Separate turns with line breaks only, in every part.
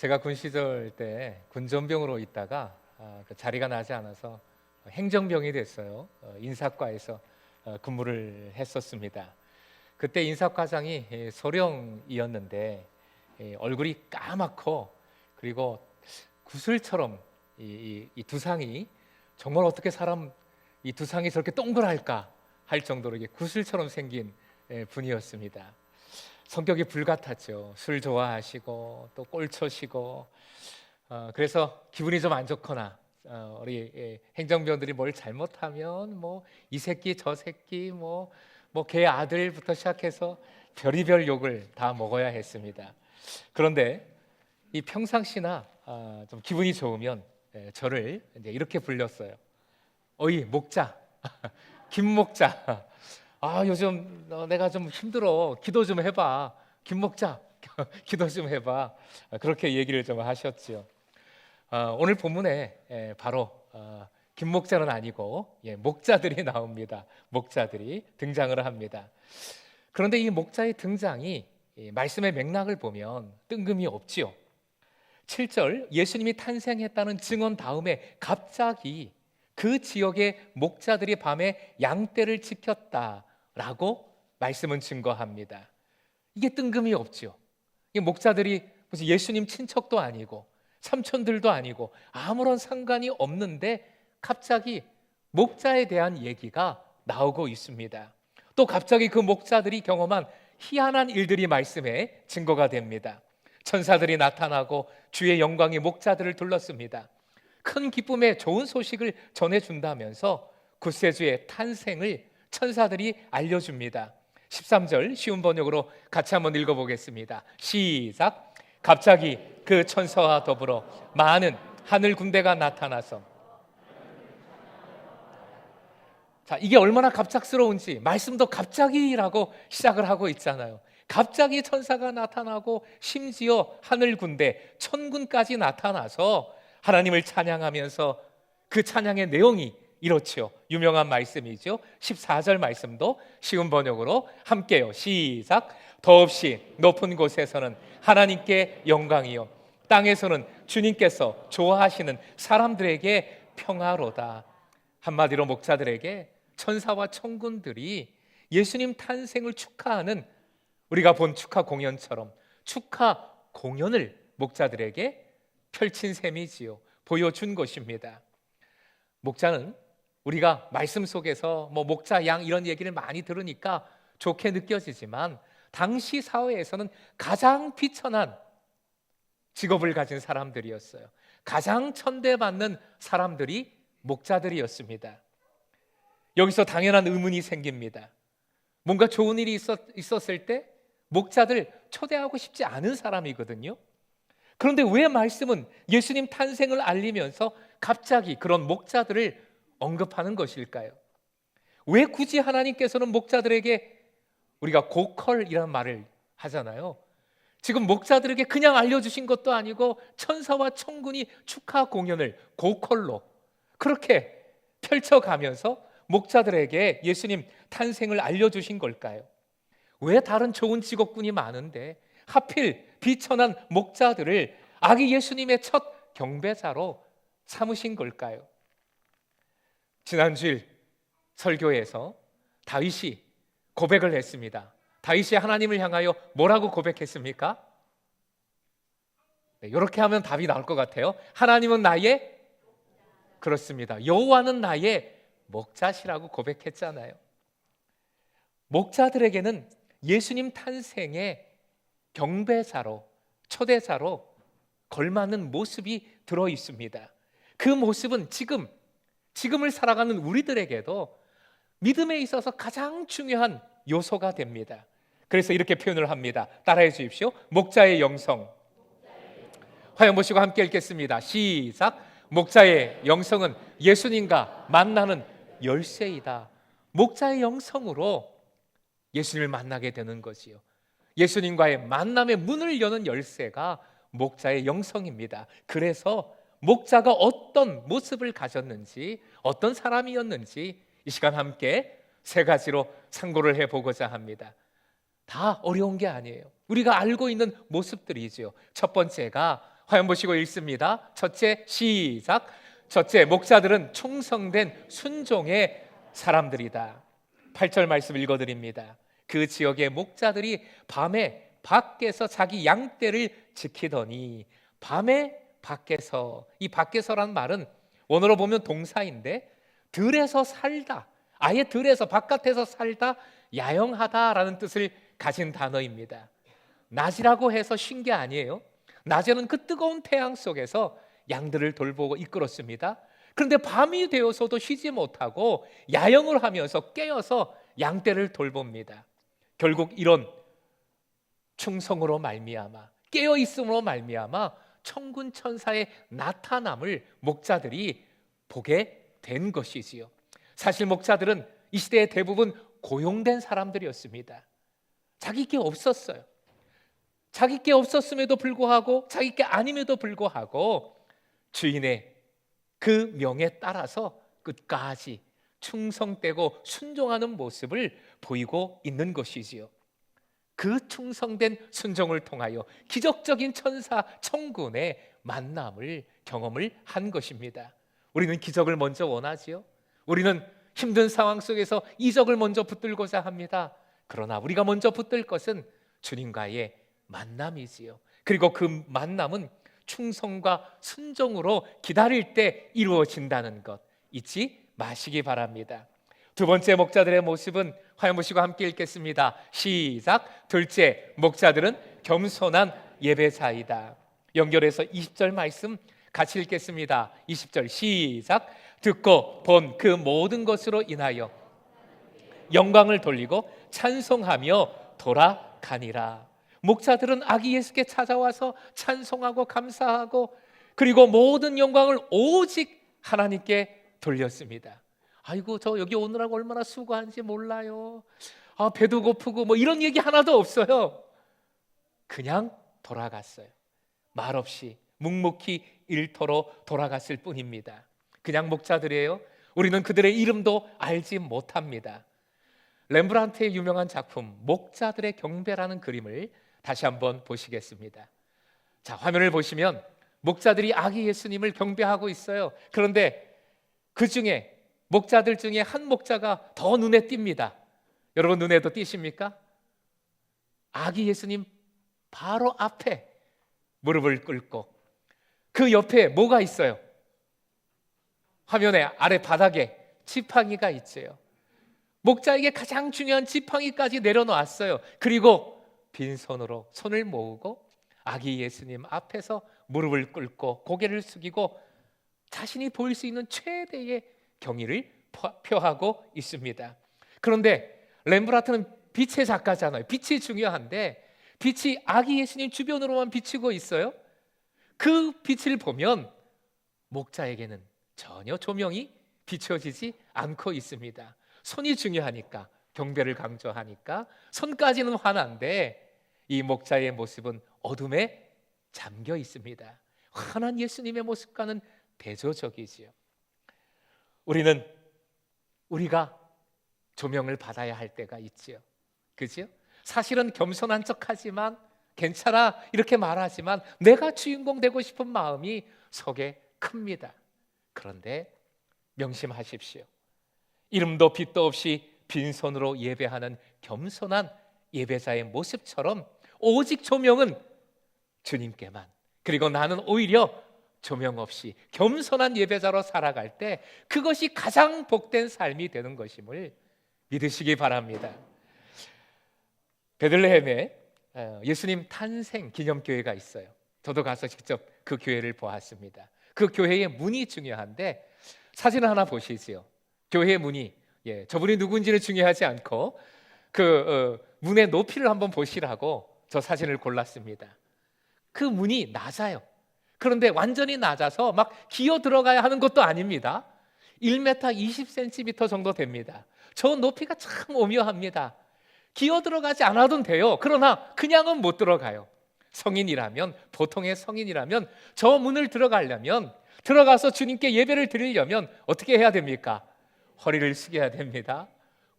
제가 군 시절 때 군전병으로 있다가 그 자리가 나지 않아서 행정병이 됐어요. 인사과에서 근무를 했었습니다. 그때 인사과장이 소령이었는데 얼굴이 까맣고 그리고 구슬처럼 이 두상이 정말 어떻게 사람 이 두상이 저렇게 동그랄까 할 정도로 이게 구슬처럼 생긴 분이었습니다. 성격이 불같았죠. 술 좋아하시고 또 꼴초시고 그래서 기분이 좀 안 좋거나 우리 행정병들이 뭘 잘못하면 뭐 이 새끼 저 새끼 뭐 걔 아들부터 시작해서 별의별 욕을 다 먹어야 했습니다. 그런데 이 평상시나 좀 기분이 좋으면 저를 이제 이렇게 불렸어요. 어이 목자, 김 목자. 요즘 내가 좀 힘들어. 기도 좀 해봐. 김 목자, 기도 좀 해봐. 그렇게 얘기를 좀 하셨죠. 오늘 본문에 바로 김 목자는 아니고 목자들이 나옵니다. 목자들이 등장을 합니다. 그런데 이 목자의 등장이 말씀의 맥락을 보면 뜬금이 없지요. 7절 예수님이 탄생했다는 증언 다음에 갑자기 그 지역의 목자들이 밤에 양떼를 지켰다라고 말씀은 증거합니다. 이게 뜬금이 없죠. 이 목자들이 무슨 예수님 친척도 아니고 삼촌들도 아니고 아무런 상관이 없는데 갑자기 목자에 대한 얘기가 나오고 있습니다. 또 갑자기 그 목자들이 경험한 희한한 일들이 말씀에 증거가 됩니다. 천사들이 나타나고 주의 영광이 목자들을 둘렀습니다. 큰 기쁨의 좋은 소식을 전해준다면서 구세주의 탄생을 천사들이 알려줍니다. 13절 쉬운 번역으로 같이 한번 읽어보겠습니다. 시작. 갑자기 그 천사와 더불어 많은 하늘 군대가 나타나서, 자, 이게 얼마나 갑작스러운지 말씀도 갑자기라고 시작을 하고 있잖아요. 갑자기 천사가 나타나고 심지어 하늘 군대, 천군까지 나타나서 하나님을 찬양하면서 그 찬양의 내용이 이렇죠. 유명한 말씀이죠. 14절 말씀도 쉬운 번역으로 함께요. 시작. 더없이 높은 곳에서는 하나님께 영광이요 땅에서는 주님께서 좋아하시는 사람들에게 평화로다. 한마디로 목자들에게 천사와 천군들이 예수님 탄생을 축하하는 우리가 본 축하 공연처럼 축하 공연을 목자들에게 펼친 셈이지요. 보여준 것입니다. 목자는 우리가 말씀 속에서 뭐 목자, 양 이런 얘기를 많이 들으니까 좋게 느껴지지만 당시 사회에서는 가장 비천한 직업을 가진 사람들이었어요. 가장 천대받는 사람들이 목자들이었습니다. 여기서 당연한 의문이 생깁니다. 뭔가 좋은 일이 있었을 때 목자들 초대하고 싶지 않은 사람이거든요. 그런데 왜 말씀은 예수님 탄생을 알리면서 갑자기 그런 목자들을 언급하는 것일까요? 왜 굳이 하나님께서는 목자들에게 우리가 고컬이라는 말을 하잖아요. 지금 목자들에게 그냥 알려주신 것도 아니고 천사와 천군이 축하 공연을 고컬로 그렇게 펼쳐가면서 목자들에게 예수님 탄생을 알려주신 걸까요? 왜 다른 좋은 직업군이 많은데 하필 비천한 목자들을 아기 예수님의 첫 경배자로 삼으신 걸까요? 지난주일 설교에서 다윗이 고백을 했습니다. 다윗이 하나님을 향하여 뭐라고 고백했습니까? 이렇게 하면 답이 나올 것 같아요. 하나님은 나의, 그렇습니다, 여호와는 나의 목자시라고 고백했잖아요. 목자들에게는 예수님 탄생의 경배자로, 초대자로 걸맞는 모습이 들어 있습니다. 그 모습은 지금을 살아가는 우리들에게도 믿음에 있어서 가장 중요한 요소가 됩니다. 그래서 이렇게 표현을 합니다. 따라해 주십시오. 목자의 영성. 화면 보시고 함께 읽겠습니다. 시작. 목자의 영성은 예수님과 만나는 열쇠이다. 목자의 영성으로 예수님을 만나게 되는 것이요, 예수님과의 만남의 문을 여는 열쇠가 목자의 영성입니다. 그래서 목자가 어떤 모습을 가졌는지, 어떤 사람이었는지 이 시간 함께 세 가지로 상고를 해보고자 합니다. 다 어려운 게 아니에요. 우리가 알고 있는 모습들이죠. 첫 번째가 화면 보시고 읽습니다. 첫째, 시작. 첫째, 목자들은 충성된 순종의 사람들이다. 8절 말씀 읽어드립니다. 그 지역의 목자들이 밤에 밖에서 자기 양떼를 지키더니, 밤에 밖에서, 이 밖에서란 말은 원어로 보면 동사인데 들에서 살다, 아예 들에서 바깥에서 살다, 야영하다라는 뜻을 가진 단어입니다. 낮이라고 해서 쉰 게 아니에요. 낮에는 그 뜨거운 태양 속에서 양들을 돌보고 이끌었습니다. 그런데 밤이 되어서도 쉬지 못하고 야영을 하면서 깨어서 양떼를 돌봅니다. 결국 이런 충성으로 말미암아, 깨어 있음으로 말미암아 천군 천사의 나타남을 목자들이 보게 된 것이지요. 사실 목자들은 이 시대의 대부분 고용된 사람들이었습니다. 자기 게 없었어요. 자기 게 없었음에도 불구하고, 자기 게 아님에도 불구하고 주인의 그 명에 따라서 끝까지 충성되고 순종하는 모습을 보이고 있는 것이지요. 그 충성된 순종을 통하여 기적적인 천사 천군의 만남을 경험을 한 것입니다. 우리는 기적을 먼저 원하지요. 우리는 힘든 상황 속에서 이적을 먼저 붙들고자 합니다. 그러나 우리가 먼저 붙들 것은 주님과의 만남이지요. 그리고 그 만남은 충성과 순종으로 기다릴 때 이루어진다는 것 잊지 마시기 바랍니다. 두 번째 목자들의 모습은 화면 보시고 함께 읽겠습니다. 시작. 둘째, 목자들은 겸손한 예배자이다. 연결해서 20절 말씀 같이 읽겠습니다. 20절 시작. 듣고 본 그 모든 것으로 인하여 영광을 돌리고 찬송하며 돌아가니라. 목자들은 아기 예수께 찾아와서 찬송하고 감사하고, 그리고 모든 영광을 오직 하나님께 돌렸습니다. 아이고, 저 여기 오느라고 얼마나 수고한지 몰라요. 배도 고프고 뭐 이런 얘기 하나도 없어요. 그냥 돌아갔어요. 말없이 묵묵히 일터로 돌아갔을 뿐입니다. 그냥 목자들이에요. 우리는 그들의 이름도 알지 못합니다. 렘브란트의 유명한 작품 목자들의 경배라는 그림을 다시 한번 보시겠습니다. 자, 화면을 보시면 목자들이 아기 예수님을 경배하고 있어요. 그런데 그 중에 목자들 중에 한 목자가 더 눈에 띕니다. 여러분 눈에도 띄십니까? 아기 예수님 바로 앞에 무릎을 꿇고 그 옆에 뭐가 있어요? 화면의 아래 바닥에 지팡이가 있어요. 목자에게 가장 중요한 지팡이까지 내려놓았어요. 그리고 빈손으로 손을 모으고 아기 예수님 앞에서 무릎을 꿇고 고개를 숙이고 자신이 보일 수 있는 최대의 경의를 표하고 있습니다. 그런데 렘브란트는 빛의 작가잖아요. 빛이 중요한데 빛이 아기 예수님 주변으로만 비치고 있어요. 그 빛을 보면 목자에게는 전혀 조명이 비춰지지 않고 있습니다. 손이 중요하니까, 경배를 강조하니까 손까지는 환한데 이 목자의 모습은 어둠에 잠겨 있습니다. 환한 예수님의 모습과는 대조적이지요. 우리가 조명을 받아야 할 때가 있지요. 그죠? 사실은 겸손한 척하지만 괜찮아 이렇게 말하지만 내가 주인공 되고 싶은 마음이 속에 큽니다. 그런데 명심하십시오. 이름도 빛도 없이 빈손으로 예배하는 겸손한 예배자의 모습처럼 오직 조명은 주님께만, 그리고 나는 오히려 조명 없이 겸손한 예배자로 살아갈 때 그것이 가장 복된 삶이 되는 것임을 믿으시기 바랍니다. 베들레헴에 예수님 탄생 기념교회가 있어요. 저도 가서 직접 그 교회를 보았습니다. 그 교회의 문이 중요한데 사진 하나 보시지요. 교회의 문이, 저분이 누군지는 중요하지 않고 그 문의 높이를 한번 보시라고 저 사진을 골랐습니다. 그 문이 낮아요. 그런데 완전히 낮아서 막 기어 들어가야 하는 것도 아닙니다. 1m 20cm 정도 됩니다. 저 높이가 참 오묘합니다. 기어 들어가지 않아도 돼요. 그러나 그냥은 못 들어가요. 성인이라면, 보통의 성인이라면 저 문을 들어가서 주님께 예배를 드리려면 어떻게 해야 됩니까? 허리를 숙여야 됩니다.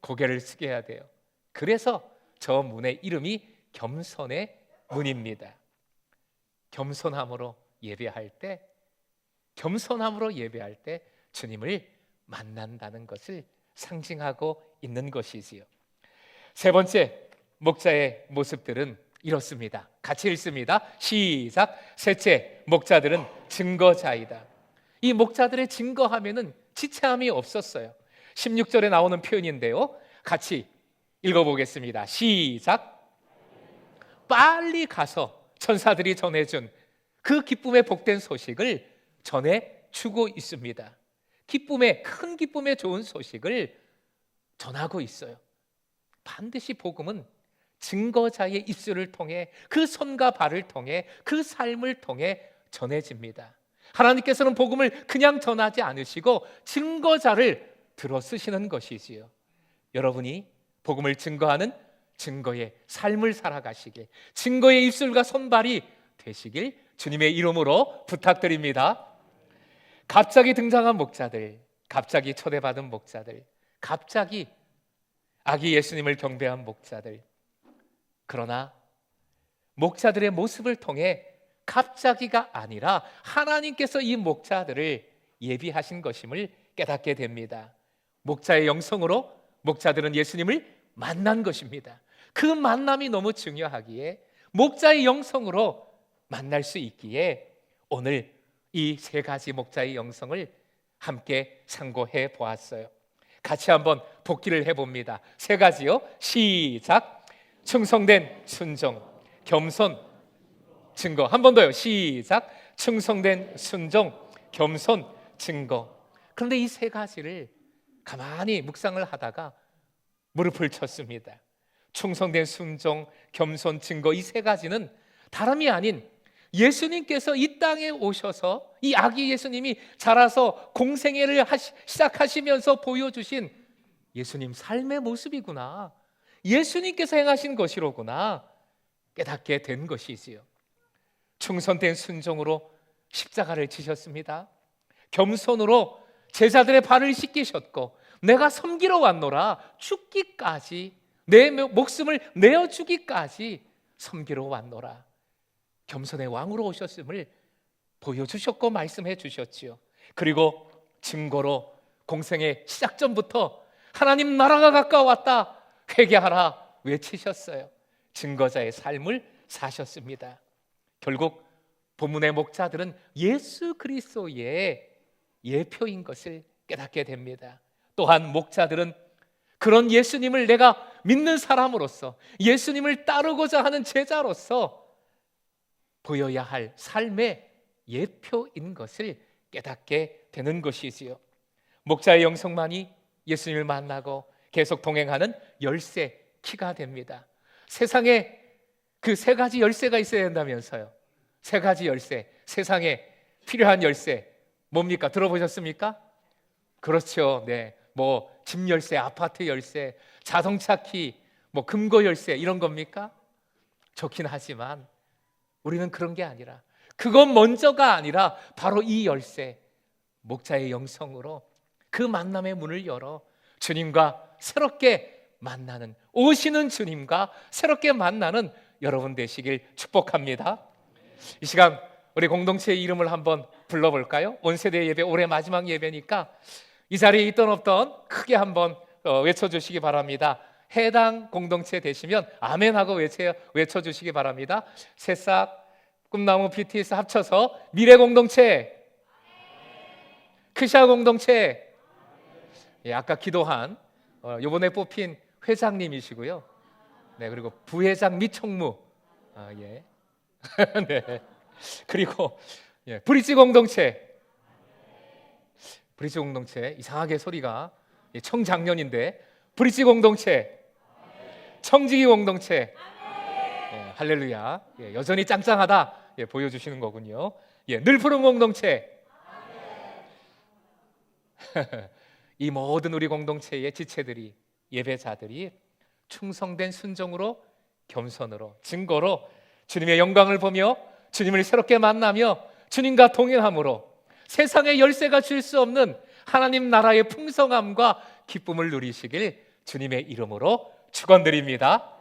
고개를 숙여야 돼요. 그래서 저 문의 이름이 겸손의 문입니다. 겸손함으로 예배할 때, 겸손함으로 예배할 때 주님을 만난다는 것을 상징하고 있는 것이지요. 세 번째, 목자의 모습들은 이렇습니다. 같이 읽습니다. 시작. 셋째, 목자들은 증거자이다. 이 목자들의 증거하면은 지체함이 없었어요. 16절에 나오는 표현인데요, 같이 읽어보겠습니다. 시작. 빨리 가서 천사들이 전해준 그 기쁨의 복된 소식을 전해주고 있습니다. 큰 기쁨의 좋은 소식을 전하고 있어요. 반드시 복음은 증거자의 입술을 통해, 그 손과 발을 통해, 그 삶을 통해 전해집니다. 하나님께서는 복음을 그냥 전하지 않으시고 증거자를 들어 쓰시는 것이지요. 여러분이 복음을 증거하는 증거의 삶을 살아가시길, 증거의 입술과 손발이 되시길 주님의 이름으로 부탁드립니다. 갑자기 등장한 목자들, 갑자기 초대받은 목자들, 갑자기 아기 예수님을 경배한 목자들. 그러나 목자들의 모습을 통해 갑자기가 아니라 하나님께서 이 목자들을 예비하신 것임을 깨닫게 됩니다. 목자의 영성으로 목자들은 예수님을 만난 것입니다. 그 만남이 너무 중요하기에 목자의 영성으로 만날 수 있기에 오늘 이 세 가지 목자의 영성을 함께 상고해 보았어요. 같이 한번 복기를 해봅니다. 세 가지요. 시작. 충성된 순종, 겸손, 증거. 한 번 더요. 시작. 충성된 순종, 겸손, 증거. 그런데 이 세 가지를 가만히 묵상을 하다가 무릎을 쳤습니다. 충성된 순종, 겸손, 증거, 이 세 가지는 다름이 아닌 예수님께서 이 땅에 오셔서 이 아기 예수님이 자라서 공생애를 시작하시면서 보여주신 예수님 삶의 모습이구나, 예수님께서 행하신 것이로구나 깨닫게 된 것이지요. 충성된 순종으로 십자가를 지셨습니다. 겸손으로 제자들의 발을 씻기셨고, 내가 섬기러 왔노라, 죽기까지, 내 목숨을 내어주기까지 섬기러 왔노라, 겸손의 왕으로 오셨음을 보여주셨고 말씀해 주셨지요. 그리고 증거로 공생의 시작 전부터 하나님 나라가 가까웠다, 회개하라 외치셨어요. 증거자의 삶을 사셨습니다. 결국 본문의 목자들은 예수 그리스도의 예표인 것을 깨닫게 됩니다. 또한 목자들은 그런 예수님을 내가 믿는 사람으로서, 예수님을 따르고자 하는 제자로서 보여야 할 삶의 예표인 것을 깨닫게 되는 것이지요. 목자의 영성만이 예수님을 만나고 계속 동행하는 열쇠 키가 됩니다. 세상에 그 세 가지 열쇠가 있어야 된다면서요. 세 가지 열쇠, 세상에 필요한 열쇠 뭡니까? 들어보셨습니까? 그렇죠. 네, 뭐 집 열쇠, 아파트 열쇠, 자동차 키, 뭐 금고 열쇠 이런 겁니까? 좋긴 하지만 우리는 그런 게 아니라, 그건 먼저가 아니라 바로 이 열쇠, 목자의 영성으로 그 만남의 문을 열어 주님과 새롭게 만나는, 오시는 주님과 새롭게 만나는 여러분 되시길 축복합니다. 이 시간 우리 공동체의 이름을 한번 불러볼까요? 온세대 예배 올해 마지막 예배니까 이 자리에 있던 없던 크게 한번 외쳐주시기 바랍니다. 해당 공동체 되시면 아멘 하고 외쳐주시기 바랍니다. 새싹, 꿈나무, BTS 합쳐서 미래 공동체, 크샤 공동체. 예, 아까 기도한 이번에 뽑힌 회장님이시고요. 네, 그리고 부회장 및 총무. 예. 네. 그리고 예, 브릿지 공동체. 브릿지 공동체 이상하게 소리가 청장년인데 브릿지 공동체, 청지기 공동체. 예, 할렐루야. 예, 여전히 짱짱하다 보여주시는 거군요. 예, 늘 푸른 공동체. 이 모든 우리 공동체의 지체들이, 예배자들이 충성된 순종으로, 겸손으로, 증거로 주님의 영광을 보며 주님을 새롭게 만나며 주님과 동행함으로 세상의 열쇠가 줄 수 없는 하나님 나라의 풍성함과 기쁨을 누리시길 주님의 이름으로 축원드립니다.